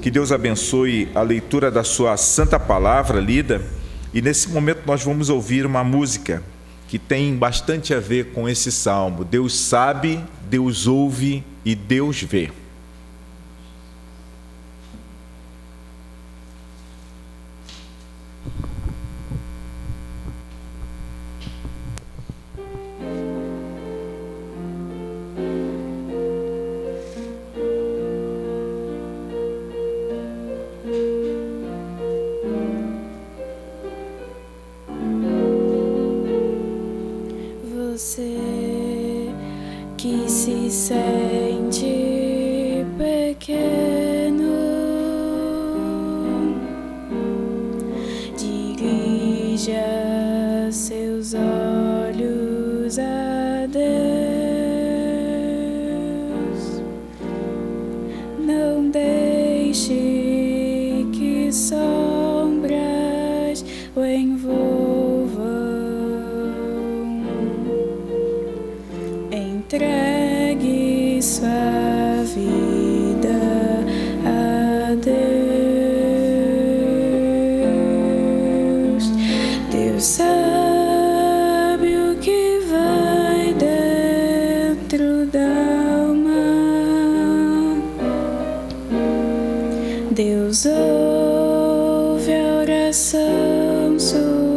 Que Deus abençoe a leitura da sua santa palavra lida. E nesse momento nós vamos ouvir uma música que tem bastante a ver com esse salmo. Deus sabe, Deus ouve e Deus vê. Você que se sente pequeno, dirija seus olhos a Deus. Não deixe que sombras o envolvam. Entregue sua vida a Deus. Deus sabe o que vai dentro da alma. Deus ouve a oração suplicante.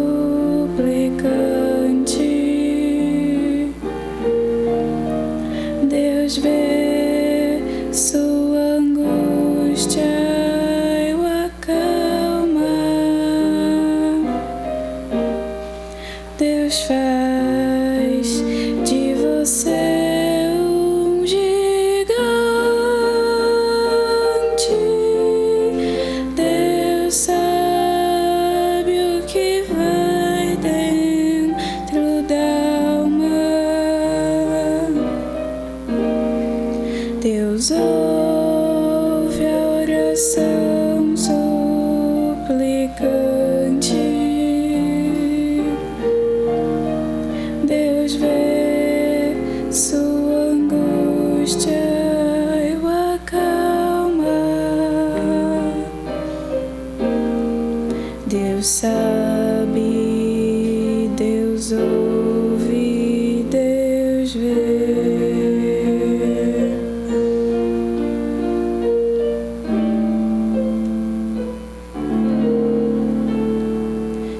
Deus vê sua angústia e o acalma. Deus faz de você um gigante. Deus sabe o que vai dentro da alma. Deus ouve a oração suplicante. Deus vê sua angústia e o acalma. Deus sabe, Deus ouve, Deus vê.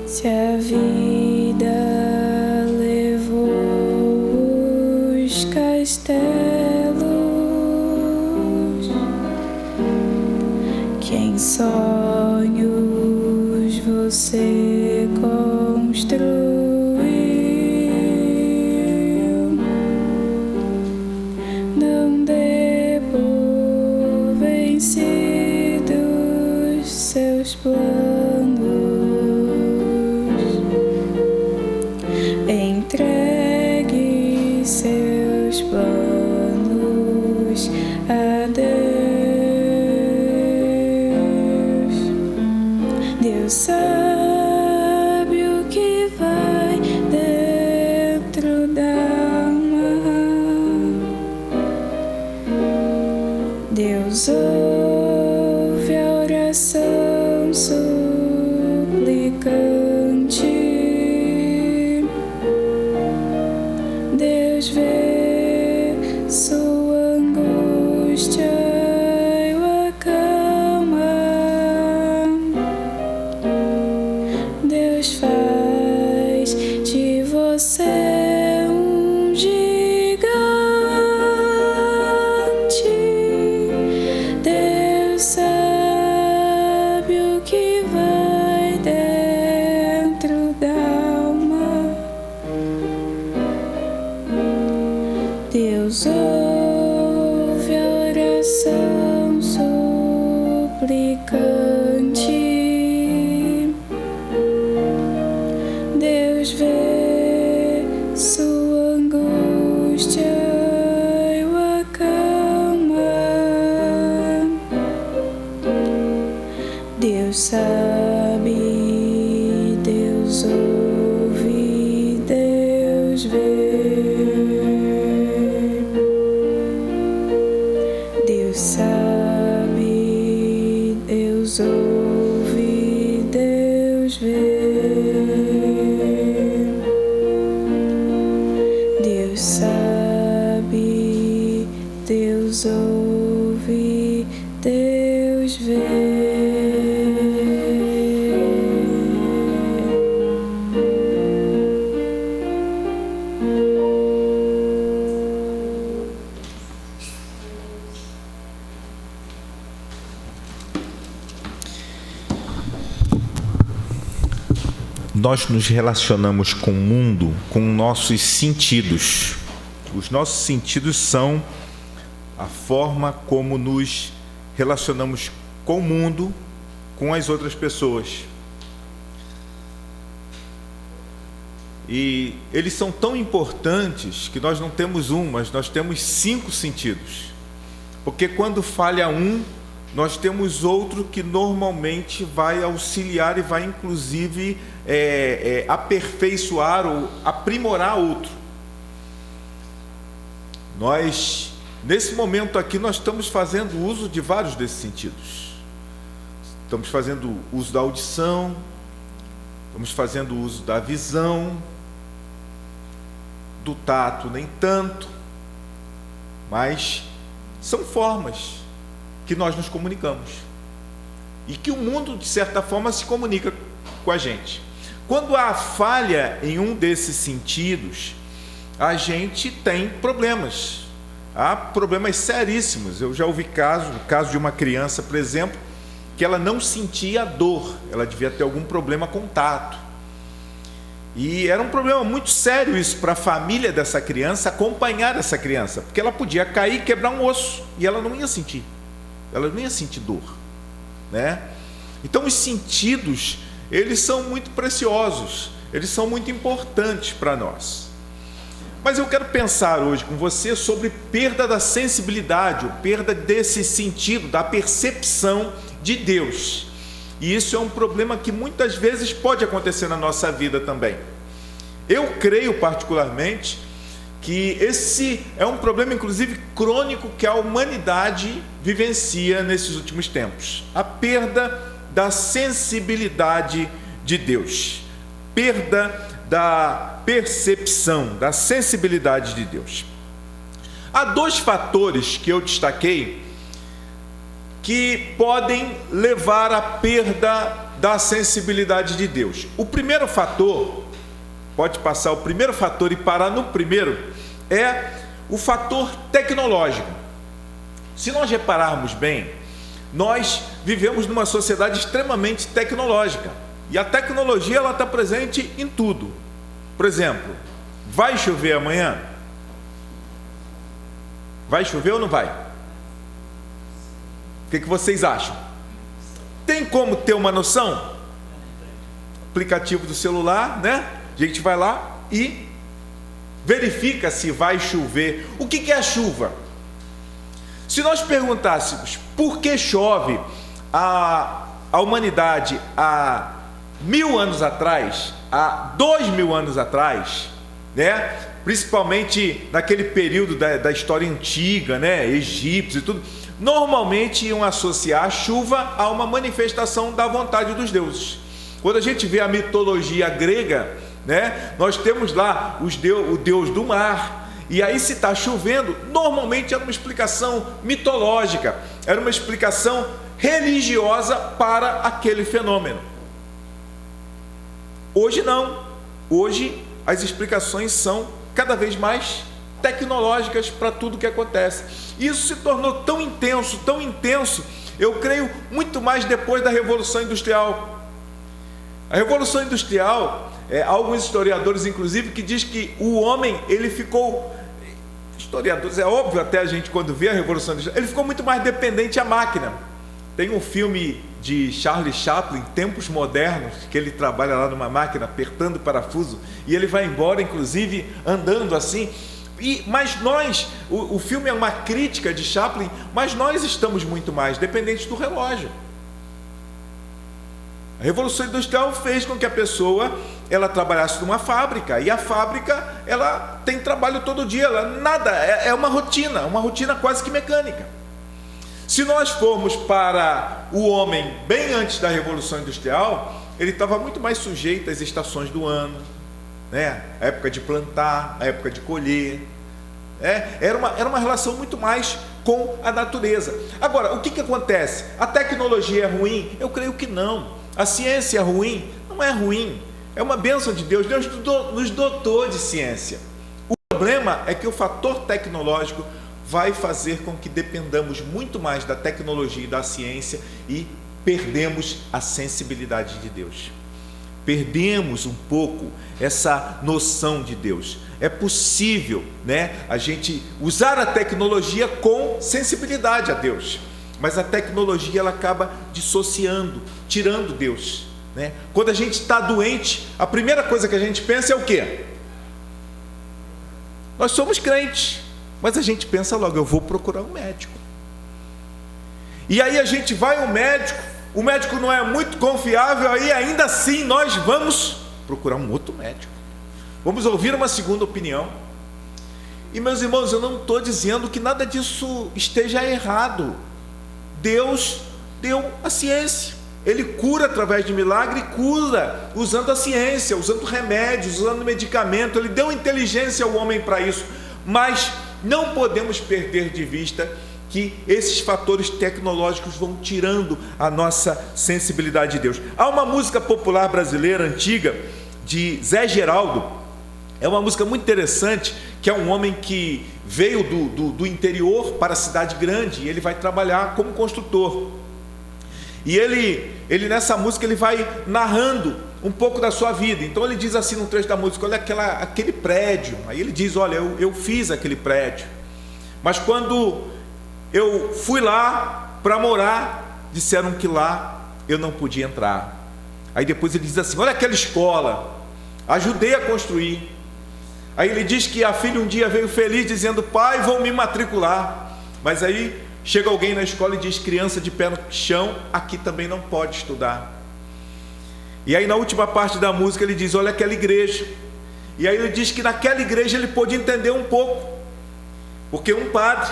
Se a vida levou os castelos que em sonhos você construiu, não dê por vencidos seus planos. Entregue seus planos a Deus. Deus sabe o que vai dentro da alma. Deus ouve a oração suplicante. Deus vê sua angústia e o acalma. Deus faz de você um gigante. Deus sabe o que vai dentro da alma. Deus ouve a oração suplicante. Deus vê sua angústia e o acalma. Deus sabe, Deus vê, Deus sabe, Deus ouve, Deus vê, Deus sabe, Deus ouve, Deus vê. Nós nos relacionamos com o mundo com nossos sentidos. Os nossos sentidos são a forma como nos relacionamos com o mundo, com as outras pessoas. E eles são tão importantes que nós não temos um, mas nós temos 5 sentidos. Porque quando falha um, nós temos outro que normalmente vai auxiliar e vai inclusive aperfeiçoar ou aprimorar outro. Nós, nesse momento aqui, nós estamos fazendo uso de vários desses sentidos. Estamos fazendo uso da audição, estamos fazendo uso da visão, do tato nem tanto, mas são formas que nós nos comunicamos e que o mundo, de certa forma, se comunica com a gente. Quando há falha em um desses sentidos, a gente tem problemas. Há problemas seríssimos. Eu já ouvi o caso de uma criança, por exemplo, que ela não sentia dor, ela devia ter algum problema com tato. E era um problema muito sério isso para a família dessa criança, acompanhar essa criança, porque ela podia cair e quebrar um osso e ela não ia sentir. Ela não ia sentir dor, né? Então os sentidos, eles são muito preciosos, eles são muito importantes para nós. Mas eu quero pensar hoje com você sobre perda da sensibilidade, ou perda desse sentido, da percepção de Deus. E isso é um problema que muitas vezes pode acontecer na nossa vida também. Eu creio particularmente que esse é um problema, inclusive, crônico que a humanidade vivencia nesses últimos tempos. A perda da sensibilidade de Deus. Perda da percepção, da sensibilidade de Deus. Há 2 fatores que eu destaquei que podem levar à perda da sensibilidade de Deus. O primeiro fator, pode passar o primeiro fator e parar no primeiro, é o fator tecnológico. Se nós repararmos bem, nós vivemos numa sociedade extremamente tecnológica. E a tecnologia ela está presente em tudo. Por exemplo, vai chover amanhã? Vai chover ou não vai? O que vocês acham? Tem como ter uma noção? Aplicativo do celular, né? A gente vai lá e verifica se vai chover. O que é a chuva? Se nós perguntássemos por que chove a humanidade há 1000 anos atrás, há 2000 anos atrás, né? Principalmente naquele período da história antiga, né? Egípcios e tudo, normalmente iam associar a chuva a uma manifestação da vontade dos deuses. Quando a gente vê a mitologia grega, né? Nós temos lá o deus do mar. E aí, se está chovendo, normalmente era uma explicação mitológica, era uma explicação religiosa para aquele fenômeno. Hoje não. Hoje as explicações são cada vez mais tecnológicas para tudo que acontece. Isso se tornou tão intenso, eu creio, muito mais depois da Revolução Industrial. A Revolução Industrial, alguns historiadores, inclusive, que diz que o homem, ele ficou... Historiadores, é óbvio até a gente quando vê a Revolução Industrial, ele ficou muito mais dependente à máquina. Tem um filme de Charlie Chaplin, Tempos Modernos, que ele trabalha lá numa máquina, apertando o parafuso, e ele vai embora, inclusive, andando assim. Mas nós, o filme é uma crítica de Chaplin, mas nós estamos muito mais dependentes do relógio. A Revolução Industrial fez com que a pessoa ela trabalhasse numa fábrica, e a fábrica ela tem trabalho todo dia, é uma rotina quase que mecânica. Se nós formos para o homem bem antes da Revolução Industrial, ele estava muito mais sujeito às estações do ano, né? A época de plantar, a época de colher. Era uma relação muito mais com a natureza. Agora, o que acontece? A tecnologia é ruim? Eu creio que não. A ciência é ruim? Não é ruim. É uma bênção de Deus. Deus nos dotou de ciência. O problema é que o fator tecnológico vai fazer com que dependamos muito mais da tecnologia e da ciência e perdemos a sensibilidade de Deus. Perdemos um pouco essa noção de Deus. É possível, né, a gente usar a tecnologia com sensibilidade a Deus, mas a tecnologia ela acaba dissociando, tirando Deus, né? Quando a gente está doente, a primeira coisa que a gente pensa é o quê? Nós somos crentes, mas a gente pensa logo, eu vou procurar um médico. E aí a gente vai ao médico, o médico não é muito confiável, aí ainda assim nós vamos procurar um outro médico. Vamos ouvir uma segunda opinião. E meus irmãos, eu não estou dizendo que nada disso esteja errado. Deus deu a ciência. Ele cura através de milagre, cura usando a ciência, usando remédios, usando medicamento. Ele deu inteligência ao homem para isso. Mas não podemos perder de vista que esses fatores tecnológicos vão tirando a nossa sensibilidade de Deus. Há uma música popular brasileira antiga, de Zé Geraldo. É uma música muito interessante, que é um homem que veio do interior para a cidade grande, e ele vai trabalhar como construtor. E ele nessa música ele vai narrando um pouco da sua vida. Então ele diz assim no trecho da música: olha aquele prédio. Aí ele diz: olha, eu fiz aquele prédio, mas quando eu fui lá para morar, disseram que lá eu não podia entrar. Aí depois ele diz assim: olha aquela escola, ajudei a construir. Aí ele diz que a filha um dia veio feliz dizendo: pai, vou me matricular. Mas aí chega alguém na escola e diz: criança de pé no chão, aqui também não pode estudar. E aí na última parte da música ele diz: olha aquela igreja. E aí ele diz que naquela igreja ele pôde entender um pouco, porque um padre,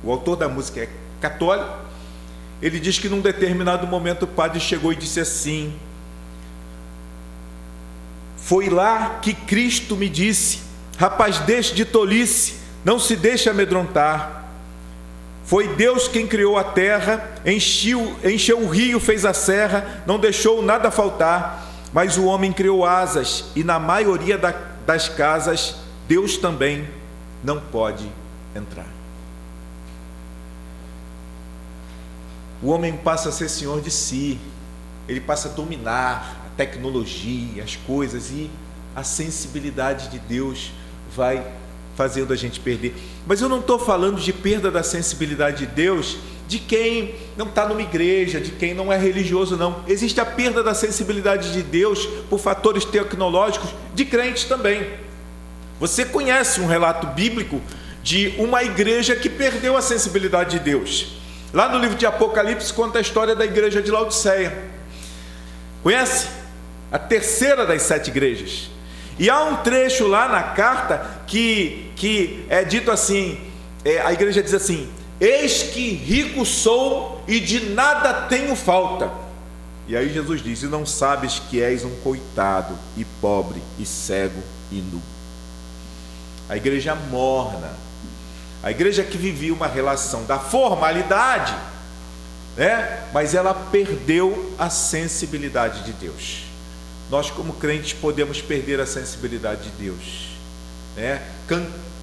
o autor da música é católico, ele diz que num determinado momento o padre chegou e disse assim: foi lá que Cristo me disse: rapaz, deixe de tolice, não se deixe amedrontar. Foi Deus quem criou a terra, encheu o rio, fez a serra, não deixou nada faltar. Mas o homem criou asas, e na maioria das casas Deus também não pode entrar. O homem passa a ser senhor de si, ele passa a dominar a tecnologia, as coisas, e a sensibilidade de Deus vai fazendo a gente perder. Mas eu não estou falando de perda da sensibilidade de Deus de quem não está numa igreja, de quem não é religioso, não. Existe a perda da sensibilidade de Deus por fatores tecnológicos de crentes também. Você conhece um relato bíblico de uma igreja que perdeu a sensibilidade de Deus. Lá no livro de Apocalipse conta a história da igreja de Laodiceia. Conhece? A terceira das 7 igrejas. E há um trecho lá na carta que é dito assim, a igreja diz assim: eis que rico sou e de nada tenho falta. E aí Jesus diz: e não sabes que és um coitado, e pobre, e cego, e nu. A igreja morna, a igreja que vivia uma relação da formalidade, né? Mas ela perdeu a sensibilidade de Deus. Nós como crentes podemos perder a sensibilidade de Deus, né?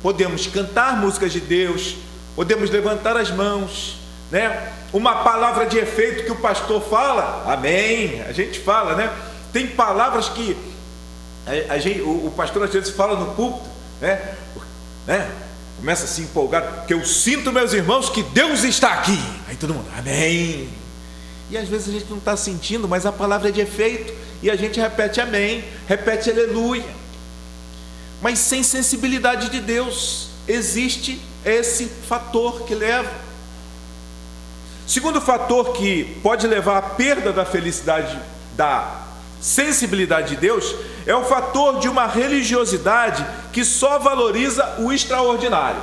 Podemos cantar músicas de Deus, podemos levantar as mãos, né? Uma palavra de efeito que o pastor fala, amém, a gente fala, né? Tem palavras que o pastor às vezes fala no púlpito, né? Começa a se empolgar, porque eu sinto, meus irmãos, que Deus está aqui. Aí todo mundo, amém. E às vezes a gente não está sentindo, mas a palavra é de efeito, e a gente repete amém, repete aleluia. Mas sem sensibilidade de Deus, existe esse fator que leva. Segundo fator que pode levar à perda da felicidade, da sensibilidade de Deus, é o fator de uma religiosidade que só valoriza o extraordinário,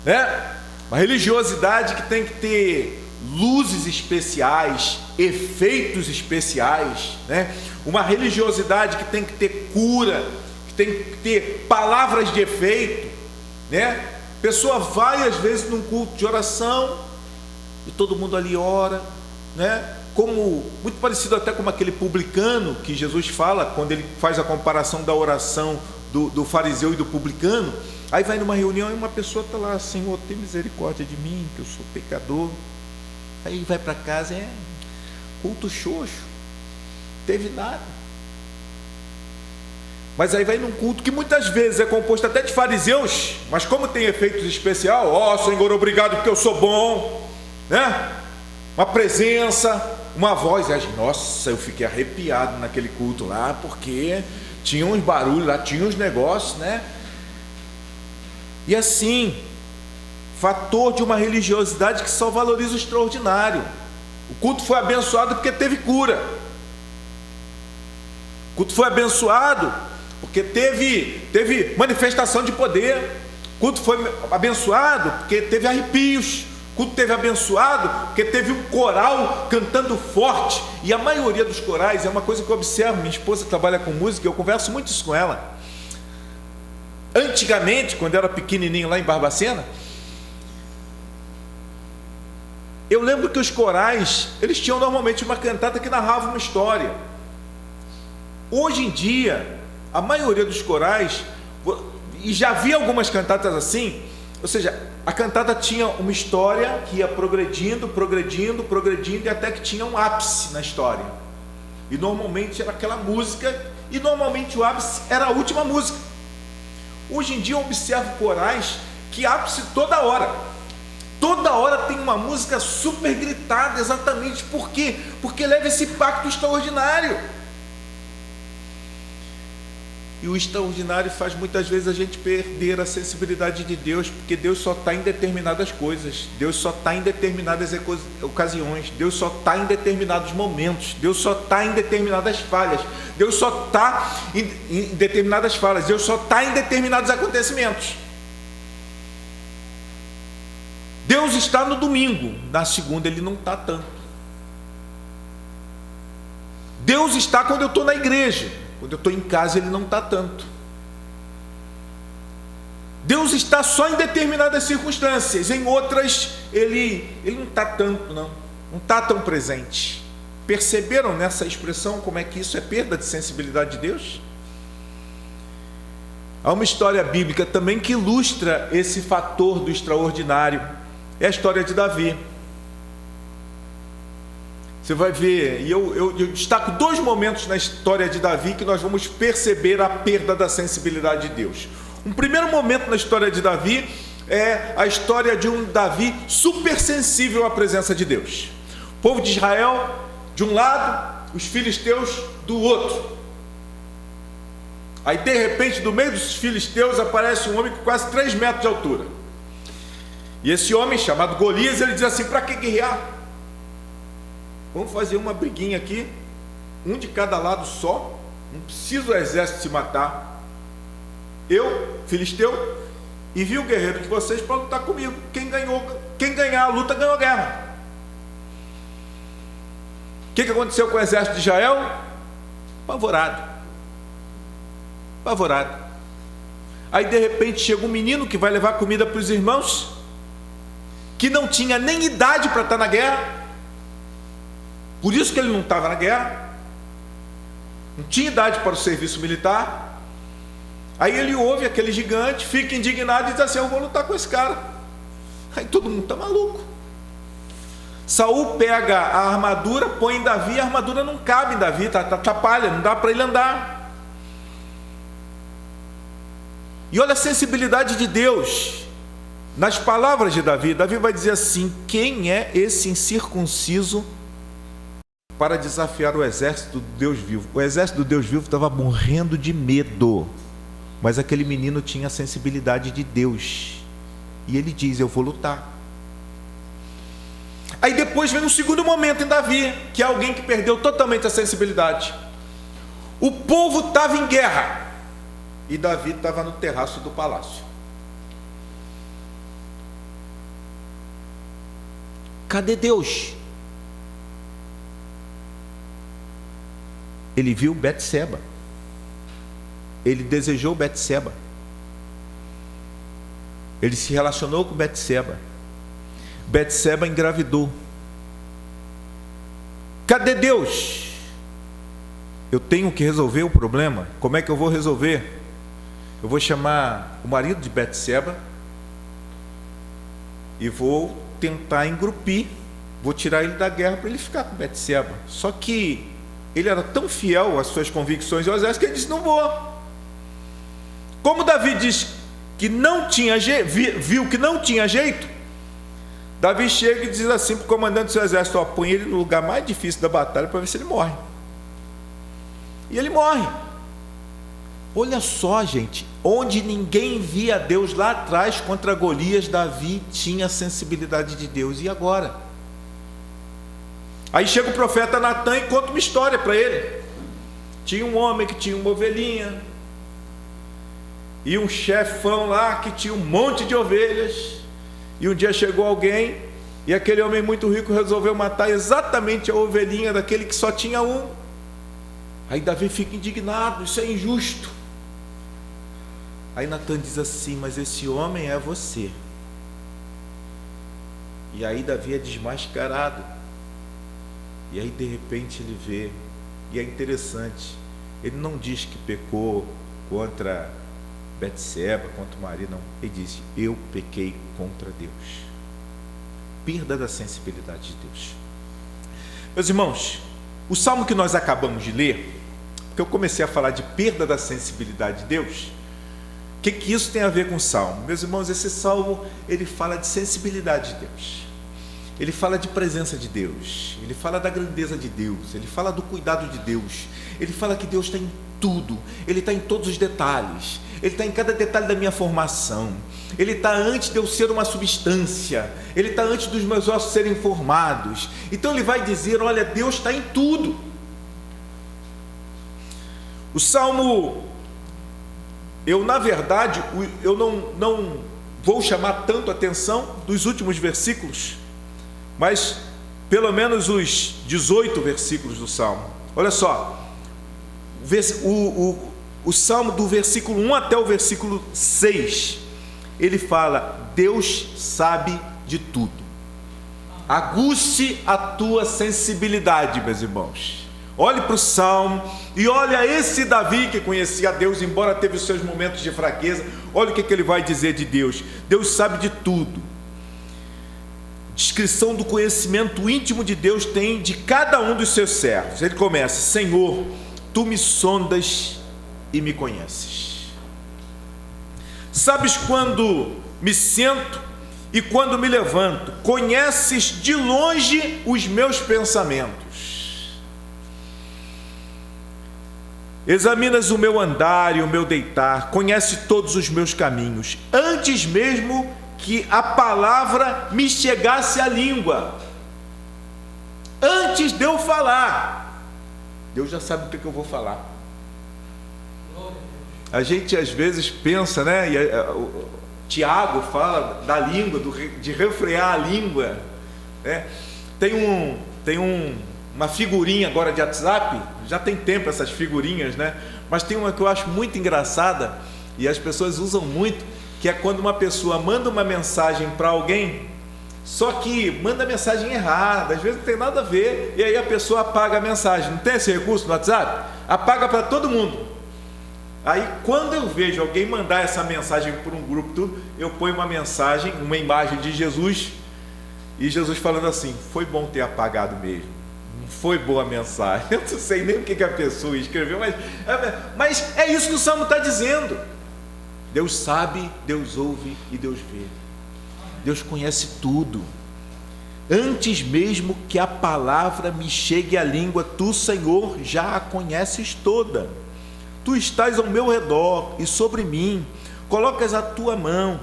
né? Uma religiosidade que tem que ter luzes especiais, efeitos especiais, né? Uma religiosidade que tem que ter cura, que tem que ter palavras de efeito, né? A pessoa vai às vezes num culto de oração e todo mundo ali ora, né? Como, muito parecido até com aquele publicano que Jesus fala, quando ele faz a comparação da oração do fariseu e do publicano. Aí vai numa reunião e uma pessoa está lá: Senhor, tem misericórdia de mim, que eu sou pecador. Aí vai para casa, culto xoxo, teve nada. Mas aí vai num culto que muitas vezes é composto até de fariseus, mas como tem efeitos especiais, Senhor, obrigado porque eu sou bom, né? Uma presença, uma voz. Nossa, eu fiquei arrepiado naquele culto lá, porque tinha uns barulhos lá, tinha uns negócios, né? E assim, fator de uma religiosidade que só valoriza o extraordinário. O culto foi abençoado porque teve cura. O culto foi abençoado porque teve manifestação de poder. O culto foi abençoado porque teve arrepios. O culto teve abençoado porque teve um coral cantando forte. E a maioria dos corais, é uma coisa que eu observo, minha esposa trabalha com música, eu converso muito isso com ela. Antigamente, quando eu era pequenininho lá em Barbacena, eu lembro que os corais, eles tinham normalmente uma cantata que narrava uma história. Hoje em dia, a maioria dos corais, e já vi algumas cantatas assim, ou seja, a cantata tinha uma história que ia progredindo, e até que tinha um ápice na história. E normalmente era aquela música, e normalmente o ápice era a última música. Hoje em dia eu observo corais que ápice toda hora tem uma música super gritada. Exatamente por quê? Porque leva esse impacto extraordinário. E o extraordinário faz muitas vezes a gente perder a sensibilidade de Deus, porque Deus só está em determinadas coisas, Deus só está em determinadas ocasiões, Deus só está em determinados momentos, Deus só está em determinadas falhas, Deus só está em determinadas falhas, Deus só está em determinados acontecimentos. Deus está no domingo, na segunda Ele não está tanto. Deus está quando eu estou na igreja, quando eu estou em casa Ele não está tanto. Deus está só em determinadas circunstâncias, em outras Ele não está tanto, não está tão presente. Perceberam nessa expressão como é que isso é perda de sensibilidade de Deus? Há uma história bíblica também que ilustra esse fator do extraordinário. É a história de Davi. Você vai ver, e eu destaco dois momentos na história de Davi que nós vamos perceber a perda da sensibilidade de Deus. Um primeiro momento na história de Davi é a história de um Davi super sensível à presença de Deus. O povo de Israel de um lado, os filisteus do outro. Aí de repente, do meio dos filisteus aparece um homem com quase 3 metros de altura. E esse homem, chamado Golias, ele diz assim: para que guerrear? Vamos fazer uma briguinha aqui, um de cada lado só, não precisa o exército se matar. Eu, filisteu, envio o guerreiro de vocês para lutar comigo. Quem ganhar a luta, ganhou a guerra. O que aconteceu com o exército de Israel? Apavorado. Aí de repente chega um menino que vai levar comida para os irmãos, que não tinha nem idade para estar na guerra. Por isso que ele não estava na guerra, não tinha idade para o serviço militar. Aí ele ouve aquele gigante, fica indignado e diz assim: eu vou lutar com esse cara. Aí todo mundo está maluco. Saul pega a armadura, põe em Davi, a armadura não cabe em Davi, está atrapalha, não dá para ele andar. E olha a sensibilidade de Deus nas palavras de Davi. Davi vai dizer assim: quem é esse incircunciso para desafiar o exército do Deus vivo? O exército do Deus vivo estava morrendo de medo, mas aquele menino tinha a sensibilidade de Deus, e ele diz: eu vou lutar. Aí depois vem um segundo momento em Davi, que é alguém que perdeu totalmente a sensibilidade. O povo estava em guerra e Davi estava no terraço do palácio. Cadê Deus? Ele viu Betseba. Ele desejou Betseba. Ele se relacionou com Betseba. Betseba engravidou. Cadê Deus? Eu tenho que resolver o problema. Como é que eu vou resolver? Eu vou chamar o marido de Betseba e vou tentar engrupir. Vou tirar ele da guerra para ele ficar com Betseba. Só que ele era tão fiel às suas convicções e ao exército que ele disse: não vou. Como Davi diz que não tinha viu que não tinha jeito, Davi chega e diz assim para o comandante do seu exército: ó, põe ele no lugar mais difícil da batalha para ver se ele morre. E ele morre. Olha só, gente, onde ninguém via Deus lá atrás contra Golias, Davi tinha a sensibilidade de Deus. E agora? Aí chega o profeta Natan e conta uma história para ele. Tinha um homem que tinha uma ovelhinha e um chefão lá que tinha um monte de ovelhas. E um dia chegou alguém e aquele homem muito rico resolveu matar exatamente a ovelhinha daquele que só tinha um. Aí Davi fica indignado: isso é injusto. Aí Natan diz assim: mas esse homem é você. E aí Davi é desmascarado. E aí de repente ele vê, e é interessante, ele não diz que pecou contra Betseba, contra o marido, não. Ele diz: eu pequei contra Deus. Perda da sensibilidade de Deus. Meus irmãos, o salmo que nós acabamos de ler, porque eu comecei a falar de perda da sensibilidade de Deus, o que isso tem a ver com o salmo? Meus irmãos, esse salmo, ele fala de sensibilidade de Deus. Ele fala de presença de Deus, ele fala da grandeza de Deus, ele fala do cuidado de Deus, ele fala que Deus está em tudo, ele está em todos os detalhes, ele está em cada detalhe da minha formação, ele está antes de eu ser uma substância, ele está antes dos meus ossos serem formados. Então ele vai dizer: olha, Deus está em tudo. O salmo, na verdade, eu não vou chamar tanto a atenção dos últimos versículos, mas pelo menos os 18 versículos do salmo. Olha só, o salmo do versículo 1 até o versículo 6, ele fala: Deus sabe de tudo. Aguce a tua sensibilidade, meus irmãos. Olhe para o salmo e olha esse Davi que conhecia a Deus, embora teve os seus momentos de fraqueza. Olha o que ele vai dizer de Deus. Deus sabe de tudo. Descrição do conhecimento íntimo de Deus tem de cada um dos seus servos. Ele começa: Senhor, tu me sondas e me conheces. Sabes quando me sento e quando me levanto. Conheces de longe os meus pensamentos. Examinas o meu andar e o meu deitar. Conhece todos os meus caminhos. Antes mesmo que a palavra me chegasse à língua, antes de eu falar, Deus já sabe o que eu vou falar. A gente às vezes pensa, né? O Tiago fala da língua, de refrear a língua, né? Tem uma figurinha agora de WhatsApp, já tem tempo essas figurinhas, né? Mas tem uma que eu acho muito engraçada e as pessoas usam muito, que é quando uma pessoa manda uma mensagem para alguém, só que manda a mensagem errada, às vezes não tem nada a ver, e aí a pessoa apaga a mensagem. Não tem esse recurso no WhatsApp? Apaga para todo mundo. Aí quando eu vejo alguém mandar essa mensagem por um grupo, tudo, eu ponho uma mensagem, uma imagem de Jesus, e Jesus falando assim: foi bom ter apagado mesmo, não foi boa a mensagem. Eu não sei nem o que a pessoa escreveu, mas é isso que o Salmo está dizendo. Deus sabe, Deus ouve e Deus vê. Deus conhece tudo. Antes mesmo que a palavra me chegue à língua, tu, Senhor, já a conheces toda. Tu estás ao meu redor e sobre mim colocas a tua mão.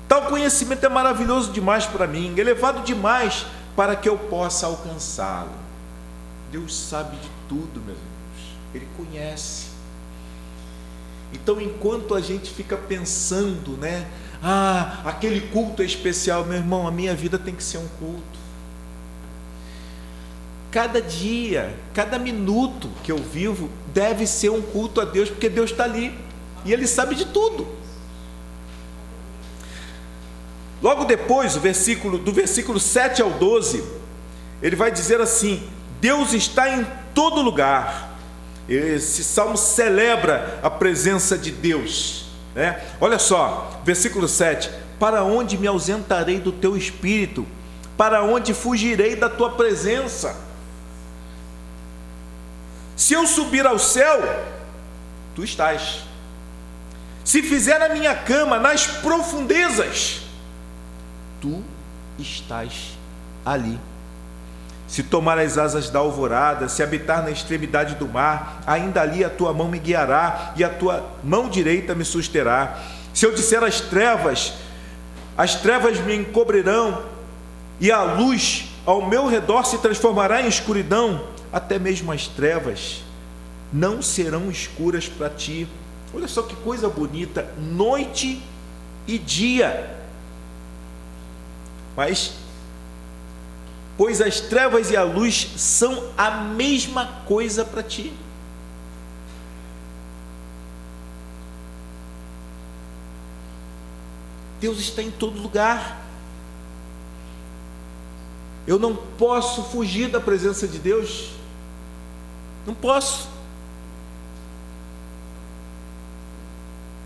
Tal conhecimento é maravilhoso demais para mim, elevado demais para que eu possa alcançá-lo. Deus sabe de tudo, meus irmãos. Ele conhece. Então, enquanto a gente fica pensando, né? Aquele culto é especial, meu irmão, a minha vida tem que ser um culto. Cada dia, cada minuto que eu vivo deve ser um culto a Deus, porque Deus está ali e Ele sabe de tudo. Logo depois, do versículo 7 ao 12, ele vai dizer assim: Deus está em todo lugar. Esse salmo celebra a presença de Deus, né? Olha só, versículo 7: para onde me ausentarei do teu espírito? Para onde fugirei da tua presença? Se eu subir ao céu, tu estás. Se fizer a minha cama nas profundezas, tu estás ali. Se tomar as asas da alvorada, se habitar na extremidade do mar, ainda ali a tua mão me guiará e a tua mão direita me susterá. Se eu disser às trevas me encobrirão e a luz ao meu redor se transformará em escuridão, até mesmo as trevas não serão escuras para ti. Olha só que coisa bonita, noite e dia. Mas, pois as trevas e a luz são a mesma coisa para ti. Deus está em todo lugar. Eu não posso fugir da presença de Deus. Não posso.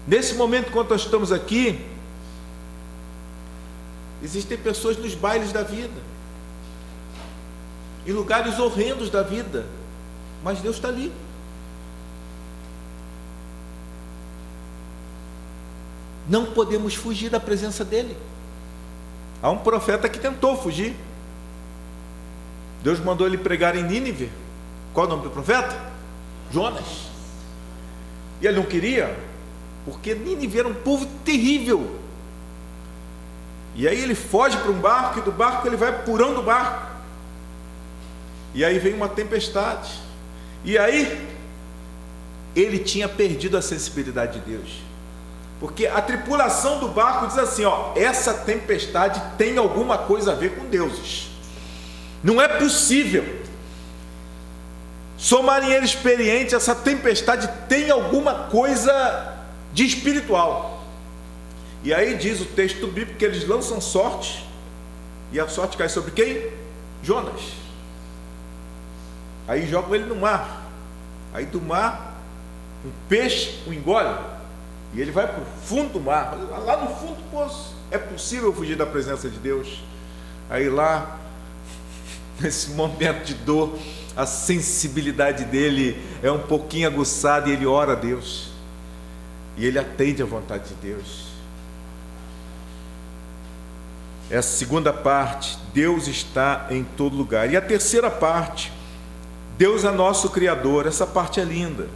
Nesse momento, enquanto nós estamos aqui, existem pessoas nos bailes da vida, em lugares horrendos da vida, mas Deus está ali. Não podemos fugir da presença dEle. Há um profeta que tentou fugir. Deus mandou ele pregar em Nínive. Qual o nome do profeta? Jonas. E ele não queria, porque Nínive era um povo terrível. E aí ele foge para um barco, e do barco ele vai para o porão do barco. E aí vem uma tempestade. E aí ele tinha perdido a sensibilidade de Deus. Porque a tripulação do barco diz assim: essa tempestade tem alguma coisa a ver com deuses. Não é possível. Sou marinheiro experiente, essa tempestade tem alguma coisa de espiritual. E aí diz o texto bíblico que eles lançam sorte, e a sorte cai sobre quem? Jonas. Aí jogam ele no mar. Aí do mar, um peixe o engole, e ele vai para o fundo do mar, lá no fundo do poço. É possível fugir da presença de Deus? Aí lá, nesse momento de dor, a sensibilidade dele é um pouquinho aguçada, e ele ora a Deus, e ele atende à vontade de Deus. Essa segunda parte, Deus está em todo lugar. E a terceira parte, Deus é nosso Criador. Essa parte é linda.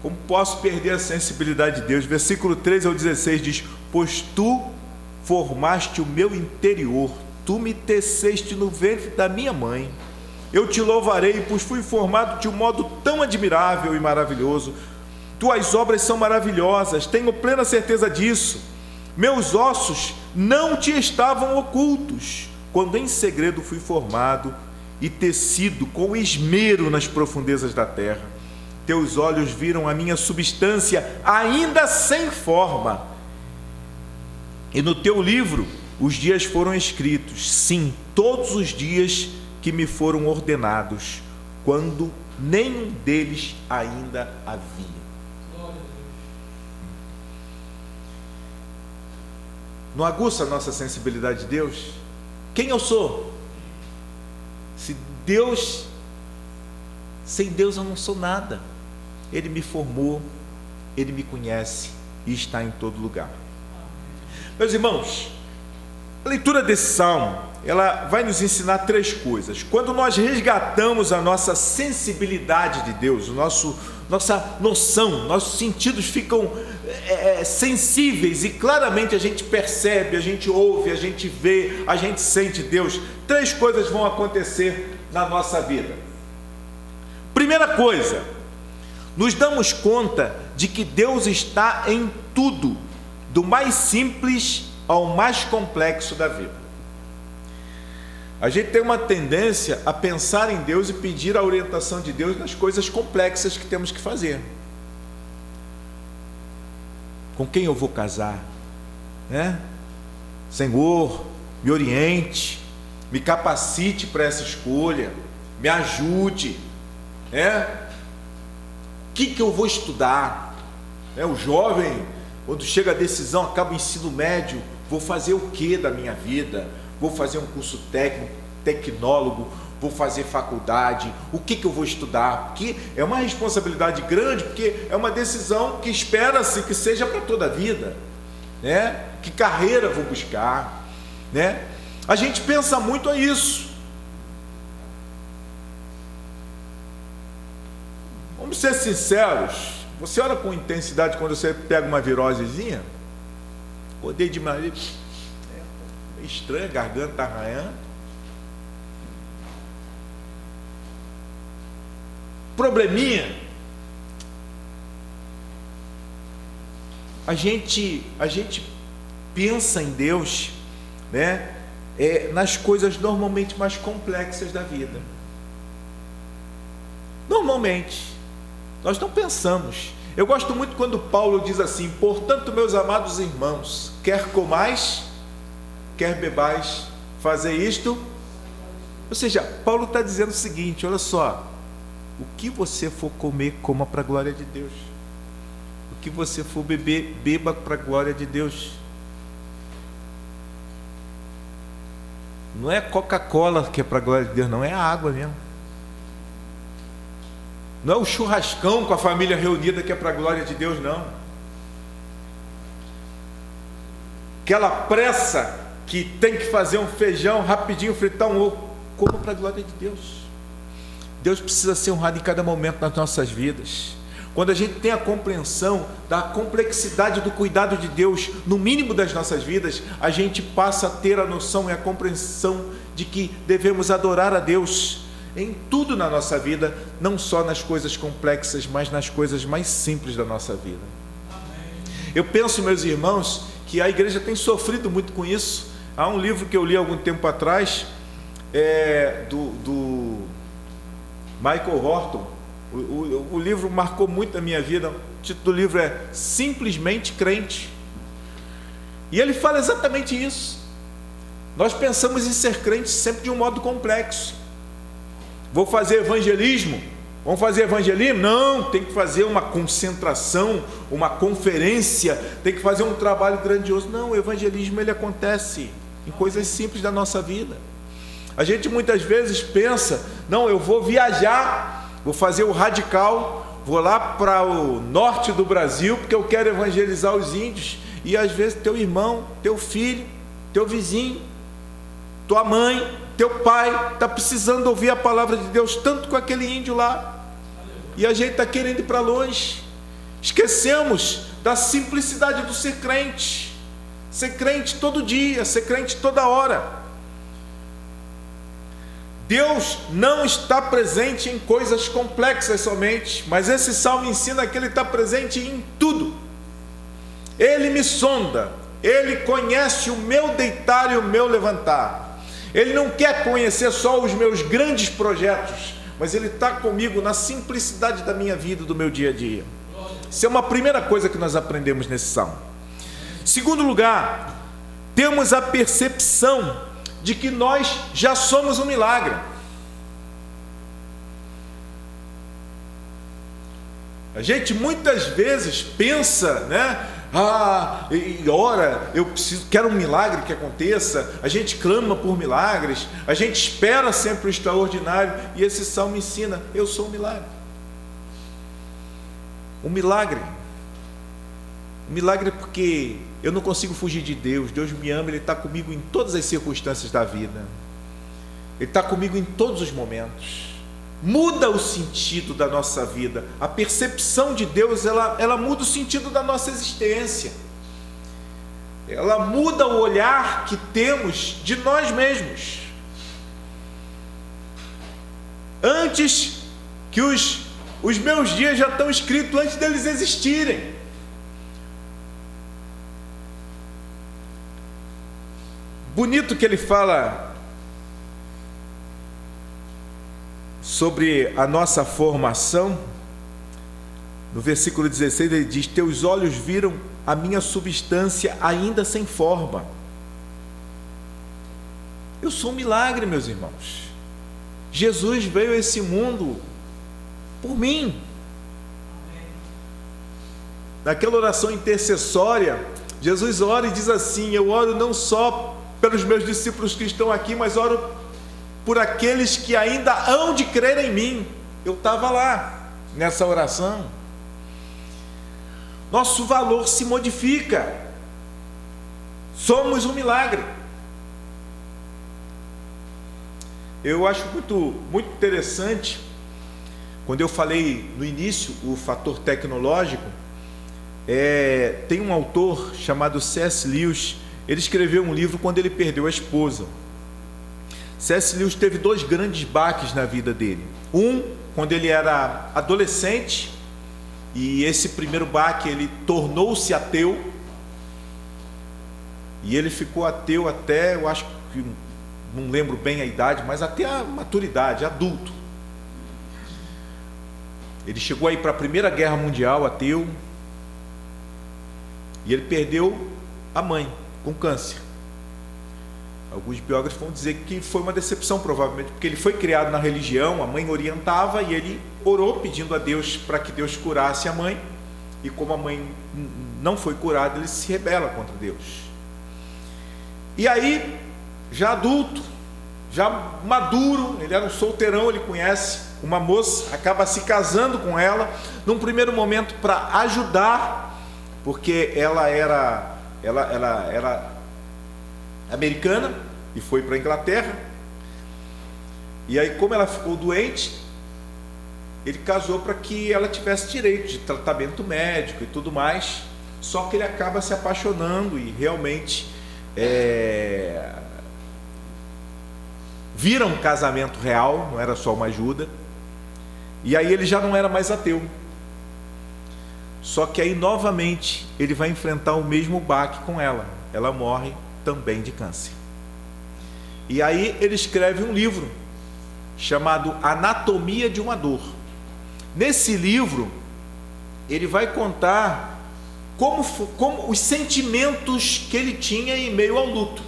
Como posso perder a sensibilidade de Deus? Versículo 13 ao 16 diz: pois tu formaste o meu interior, tu me teceste no ventre da minha mãe. Eu te louvarei, pois fui formado de um modo tão admirável e maravilhoso. Tuas obras são maravilhosas, tenho plena certeza disso. Meus ossos não te estavam ocultos, quando em segredo fui formado e tecido com esmero nas profundezas da terra. Teus olhos viram a minha substância ainda sem forma, e no teu livro os dias foram escritos, sim, todos os dias que me foram ordenados, quando nenhum deles ainda havia. Não aguça a nossa sensibilidade de Deus? Quem eu sou? Se Deus, sem Deus eu não sou nada. Ele me formou, Ele me conhece e está em todo lugar. Meus irmãos, a leitura desse salmo, ela vai nos ensinar três coisas. Quando nós resgatamos a nossa sensibilidade de Deus, nossa noção, nossos sentidos ficam sensíveis, e claramente a gente percebe, a gente ouve, a gente vê, a gente sente Deus. 3 coisas vão acontecer na nossa vida. Primeira coisa, nos damos conta de que Deus está em tudo, do mais simples ao mais complexo da vida. A gente tem uma tendência a pensar em Deus e pedir a orientação de Deus nas coisas complexas que temos que fazer. Com quem eu vou casar? Senhor, me oriente, me capacite para essa escolha, me ajude. O que eu vou estudar? O jovem, quando chega a decisão, acaba o ensino médio, vou fazer o que da minha vida? Vou fazer um curso técnico, tecnólogo, vou fazer faculdade, o que eu vou estudar? Porque é uma responsabilidade grande, porque é uma decisão que espera-se que seja para toda a vida, que carreira vou buscar, A gente pensa muito a isso. Vamos ser sinceros, você ora com intensidade quando você pega uma virosezinha? Odeio demais, meio estranho, a garganta está arranhando. Probleminha. A gente pensa em Deus, nas coisas normalmente mais complexas da vida. Normalmente, nós não pensamos. Eu gosto muito quando Paulo diz assim: portanto, meus amados irmãos, quer comais, quer bebais, fazer isto. Ou seja, Paulo está dizendo o seguinte: olha só, o que você for comer, coma para a glória de Deus. O que você for beber, beba para a glória de Deus. Não é Coca-Cola que é para a glória de Deus, não, é a água mesmo. Não é o churrascão com a família reunida que é para a glória de Deus, não. Aquela pressa que tem que fazer um feijão rapidinho, fritar um ovo, como para a glória de Deus. Deus precisa ser honrado em cada momento nas nossas vidas. Quando a gente tem a compreensão da complexidade do cuidado de Deus no mínimo das nossas vidas, a gente passa a ter a noção e a compreensão de que devemos adorar a Deus em tudo na nossa vida, não só nas coisas complexas, mas nas coisas mais simples da nossa vida. Eu penso, meus irmãos, que a igreja tem sofrido muito com isso. Há um livro que eu li há algum tempo atrás, do Michael Horton. O livro marcou muito a minha vida. O título do livro é Simplesmente Crente. E ele fala exatamente isso. Nós pensamos em ser crente sempre de um modo complexo. Vou fazer evangelismo? Vamos fazer evangelismo? Não, tem que fazer uma concentração, uma conferência, tem que fazer um trabalho grandioso. Não, o evangelismo ele acontece em coisas simples da nossa vida. A gente muitas vezes pensa: não, eu vou viajar, vou fazer o radical, vou lá para o norte do Brasil porque eu quero evangelizar os índios. E às vezes teu irmão, teu filho, teu vizinho, tua mãe, teu pai está precisando ouvir a palavra de Deus tanto com aquele índio lá, e a gente está querendo ir para longe. Esquecemos da simplicidade do ser crente todo dia, ser crente toda hora. Deus não está presente em coisas complexas somente, mas esse salmo ensina que Ele está presente em tudo. Ele me sonda, Ele conhece o meu deitar e o meu levantar. Ele não quer conhecer só os meus grandes projetos, mas Ele está comigo na simplicidade da minha vida, do meu dia a dia. Isso é uma primeira coisa que nós aprendemos nesse salmo. Segundo lugar, temos a percepção de que nós já somos um milagre. A gente muitas vezes pensa, e ora, quero um milagre que aconteça. A gente clama por milagres, a gente espera sempre o extraordinário, e esse salmo ensina: eu sou um milagre. Um milagre porque eu não consigo fugir de Deus. Deus me ama, Ele está comigo em todas as circunstâncias da vida, Ele está comigo em todos os momentos. Muda o sentido da nossa vida. A percepção de Deus, ela muda o sentido da nossa existência. Ela muda o olhar que temos de nós mesmos. antes que os meus dias já estão escritos antes deles existirem. Bonito que ele fala sobre a nossa formação. No versículo 16 ele diz: teus olhos viram a minha substância ainda sem forma. Eu sou um milagre, meus irmãos. Jesus veio a esse mundo por mim. Naquela oração intercessória, Jesus ora e diz assim: eu oro não só pelos meus discípulos que estão aqui, mas oro por aqueles que ainda hão de crer em mim. Eu estava lá nessa oração. Nosso valor se modifica. Somos um milagre. Eu acho muito interessante, quando eu falei no início o fator tecnológico, tem um autor chamado C.S. Lewis. Ele escreveu um livro quando ele perdeu a esposa. C.S. Lewis teve 2 grandes baques na vida dele. Um, quando ele era adolescente, e esse primeiro baque ele tornou-se ateu, e ele ficou ateu até, eu acho que, não lembro bem a idade, mas até a maturidade, adulto. Ele chegou aí para a Primeira Guerra Mundial ateu, e ele perdeu a mãe com câncer. Alguns biógrafos vão dizer que foi uma decepção, provavelmente, porque ele foi criado na religião, a mãe orientava e ele orou pedindo a Deus para que Deus curasse a mãe, e como a mãe não foi curada, ele se rebela contra Deus. E aí, já adulto, já maduro, ele era um solteirão, ele conhece uma moça, acaba se casando com ela, num primeiro momento para ajudar, porque ela era americana e foi para a Inglaterra. E aí, como ela ficou doente, ele casou para que ela tivesse direito de tratamento médico e tudo mais. Só que ele acaba se apaixonando e realmente vira um casamento real, não era só uma ajuda. E aí ele já não era mais ateu. Só que aí novamente ele vai enfrentar o mesmo baque com ela. Ela morre também de câncer. E aí ele escreve um livro chamado Anatomia de uma Dor. Nesse livro ele vai contar como os sentimentos que ele tinha em meio ao luto.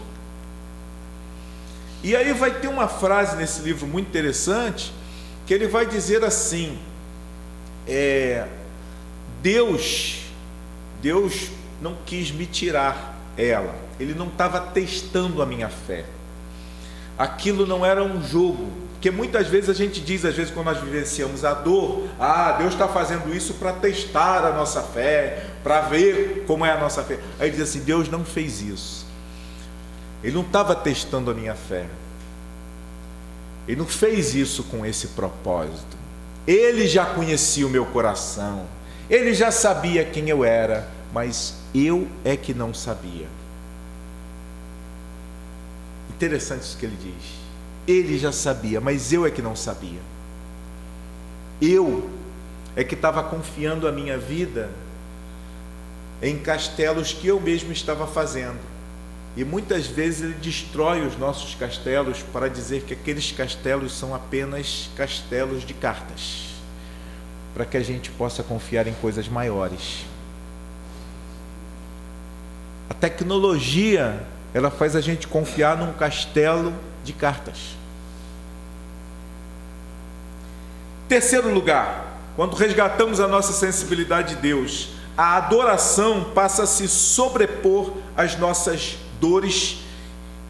E aí vai ter uma frase nesse livro muito interessante, que ele vai dizer assim: Deus não quis me tirar ela, ele não estava testando a minha fé, aquilo não era um jogo, porque muitas vezes a gente diz, às vezes quando nós vivenciamos a dor, Deus está fazendo isso para testar a nossa fé, para ver como é a nossa fé. Aí ele diz assim: Deus não fez isso, ele não estava testando a minha fé, ele não fez isso com esse propósito, ele já conhecia o meu coração, ele já sabia quem eu era, mas eu é que não sabia. Interessante isso que ele diz. Ele já sabia, mas eu é que não sabia. Eu é que estava confiando a minha vida em castelos que eu mesmo estava fazendo. E muitas vezes ele destrói os nossos castelos para dizer que aqueles castelos são apenas castelos de cartas, para que a gente possa confiar em coisas maiores. A tecnologia, ela faz a gente confiar num castelo de cartas. Terceiro lugar, quando resgatamos a nossa sensibilidade de Deus, a adoração passa a se sobrepor às nossas dores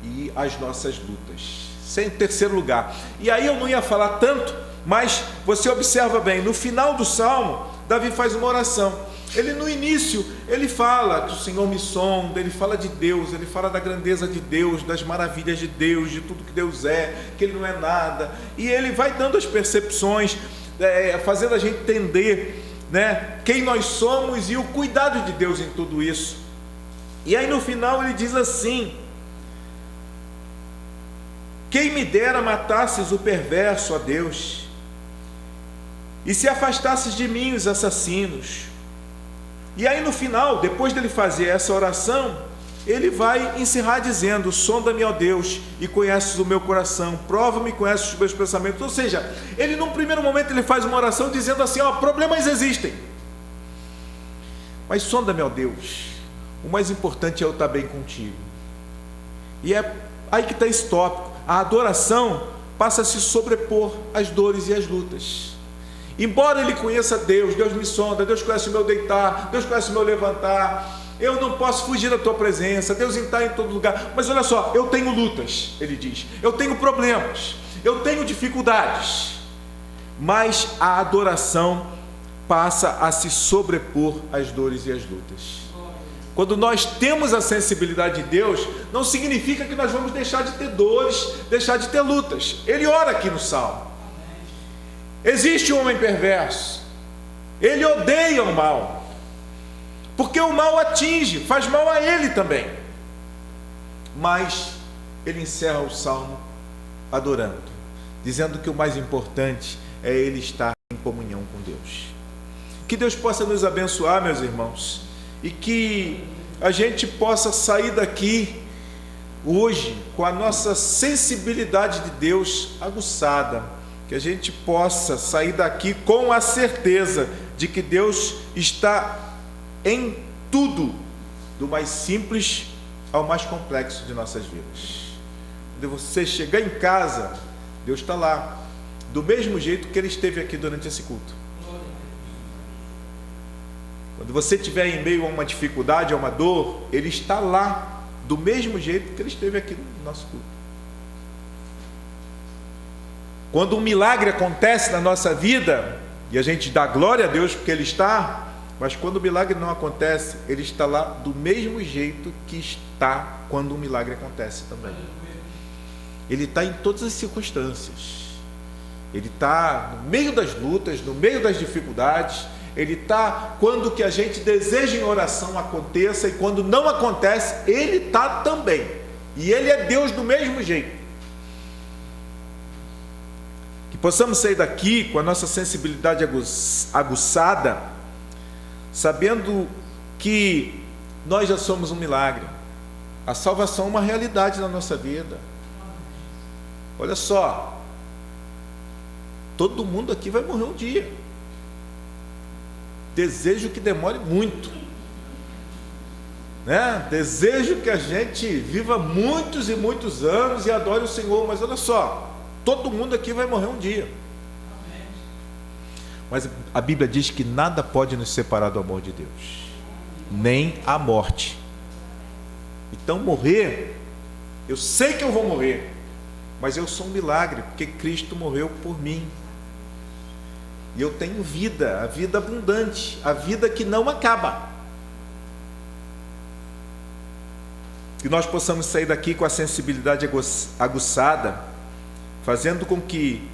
e às nossas lutas. Isso é em terceiro lugar. E aí eu não ia falar tanto, mas você observa bem, no final do Salmo, Davi faz uma oração. Ele no início, ele fala que o Senhor me sonda, ele fala de Deus, ele fala da grandeza de Deus, das maravilhas de Deus, de tudo que Deus é, que Ele não é nada, e ele vai dando as percepções, fazendo a gente entender, né, quem nós somos e o cuidado de Deus em tudo isso. E aí no final ele diz assim: quem me dera matasses o perverso, ó Deus, e se afastasses de mim os assassinos. E aí no final, depois dele fazer essa oração, ele vai encerrar dizendo: sonda-me, ó Deus, e conheces o meu coração, prova-me e conheces os meus pensamentos. Ou seja, ele num primeiro momento ele faz uma oração dizendo assim: ó, problemas existem, mas sonda-me, ó Deus, o mais importante é eu estar bem contigo. E é aí que está esse tópico. A adoração passa a se sobrepor às dores e às lutas. Embora ele conheça Deus, Deus me sonda, Deus conhece o meu deitar, Deus conhece o meu levantar, eu não posso fugir da tua presença, Deus está em todo lugar. Mas olha só, eu tenho lutas, ele diz, eu tenho problemas, eu tenho dificuldades, mas a adoração passa a se sobrepor às dores e às lutas. Quando nós temos a sensibilidade de Deus, não significa que nós vamos deixar de ter dores, deixar de ter lutas. Ele ora aqui no Salmo. Existe um homem perverso, ele odeia o mal, porque o mal atinge, faz mal a ele também. Mas ele encerra o Salmo adorando, dizendo que o mais importante é ele estar em comunhão com Deus. Que Deus possa nos abençoar, meus irmãos, e que a gente possa sair daqui hoje com a nossa sensibilidade de Deus aguçada, que a gente possa sair daqui com a certeza de que Deus está em tudo, do mais simples ao mais complexo de nossas vidas. Quando você chegar em casa, Deus está lá, do mesmo jeito que Ele esteve aqui durante esse culto. Quando você estiver em meio a uma dificuldade, a uma dor, Ele está lá, do mesmo jeito que Ele esteve aqui no nosso culto. Quando um milagre acontece na nossa vida, e a gente dá glória a Deus porque Ele está, mas quando o milagre não acontece, Ele está lá do mesmo jeito que está quando um milagre acontece também. Ele está em todas as circunstâncias. Ele está no meio das lutas, no meio das dificuldades. Ele está quando o que a gente deseja em oração aconteça, e quando não acontece, Ele está também. E Ele é Deus do mesmo jeito. Que possamos sair daqui com a nossa sensibilidade aguçada, sabendo que nós já somos um milagre. A salvação é uma realidade na nossa vida. Olha só, todo mundo aqui vai morrer um dia. Desejo que demore muito, né? Desejo que a gente viva muitos e muitos anos e adore o Senhor, mas olha só, todo mundo aqui vai morrer um dia. Mas a Bíblia diz que nada pode nos separar do amor de Deus, nem a morte. Então morrer, eu sei que eu vou morrer, mas eu sou um milagre, porque Cristo morreu por mim. E eu tenho vida, a vida abundante, a vida que não acaba. Que nós possamos sair daqui com a sensibilidade aguçada, fazendo com que,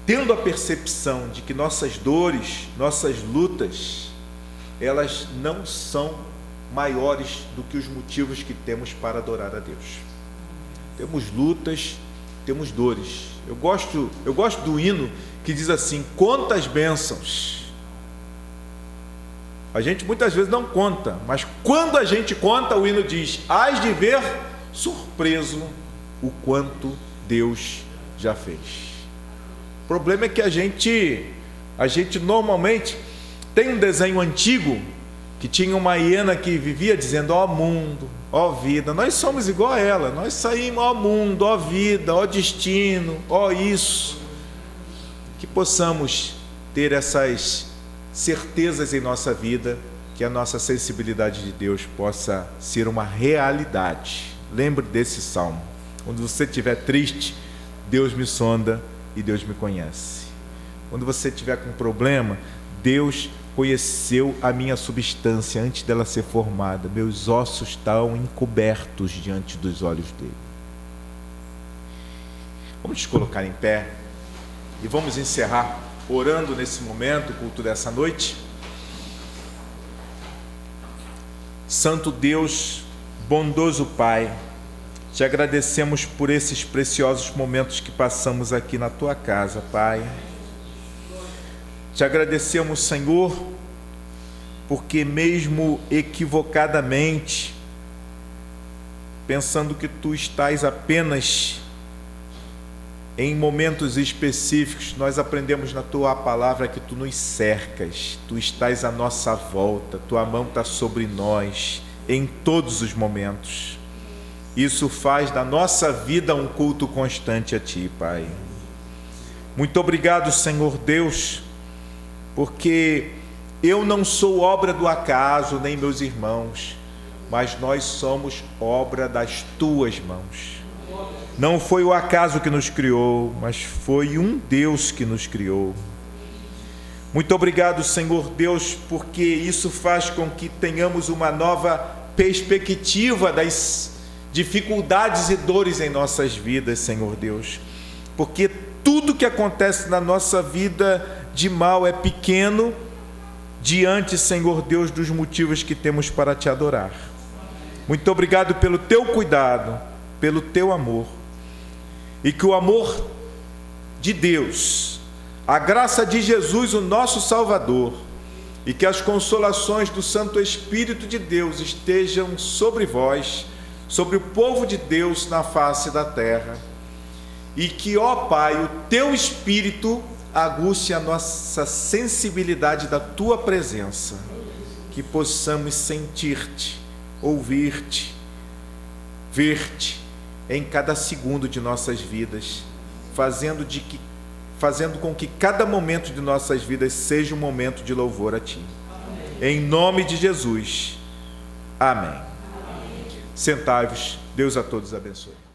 tendo a percepção de que nossas dores, nossas lutas, elas não são maiores do que os motivos que temos para adorar a Deus. Temos lutas, temos dores. Eu gosto do hino que diz assim: quantas bênçãos. A gente muitas vezes não conta, mas quando a gente conta, o hino diz: hás de ver surpreso o quanto Deus já fez. O problema é que a gente normalmente tem um desenho antigo que tinha uma hiena que vivia dizendo: ó mundo, ó vida. Nós somos igual a ela, nós saímos: ó mundo, ó vida, ó destino, ó isso. Que possamos ter essas certezas em nossa vida, que a nossa sensibilidade de Deus possa ser uma realidade. Lembre desse salmo: quando você estiver triste, Deus me sonda e Deus me conhece. Quando você estiver com problema, Deus conheceu a minha substância antes dela ser formada. Meus ossos estão encobertos diante dos olhos dele. Vamos nos colocar em pé e vamos encerrar orando nesse momento, o culto dessa noite. Santo Deus, bondoso Pai, te agradecemos por esses preciosos momentos que passamos aqui na tua casa, Pai. Te agradecemos, Senhor, porque mesmo equivocadamente, pensando que Tu estás apenas em momentos específicos, nós aprendemos na Tua palavra que Tu nos cercas, Tu estás à nossa volta, Tua mão está sobre nós em todos os momentos. Isso faz da nossa vida um culto constante a Ti, Pai. Muito obrigado, Senhor Deus, porque eu não sou obra do acaso, nem meus irmãos, mas nós somos obra das Tuas mãos. Não foi o acaso que nos criou, mas foi um Deus que nos criou. Muito obrigado, Senhor Deus, porque isso faz com que tenhamos uma nova perspectiva das dificuldades e dores em nossas vidas, Senhor Deus. Porque tudo que acontece na nossa vida de mal é pequeno diante, Senhor Deus, dos motivos que temos para Te adorar. Muito obrigado pelo Teu cuidado, pelo Teu amor. E que o amor de Deus, a graça de Jesus, o nosso Salvador, e que as consolações do Santo Espírito de Deus estejam sobre vós, sobre o povo de Deus na face da terra. E que, ó Pai, o Teu Espírito aguce a nossa sensibilidade da Tua presença, que possamos sentir-Te, ouvir-Te, ver-Te em cada segundo de nossas vidas, fazendo com que cada momento de nossas vidas seja um momento de louvor a Ti. Amém. Em nome de Jesus. Amém. Sentai-vos. Deus a todos abençoe.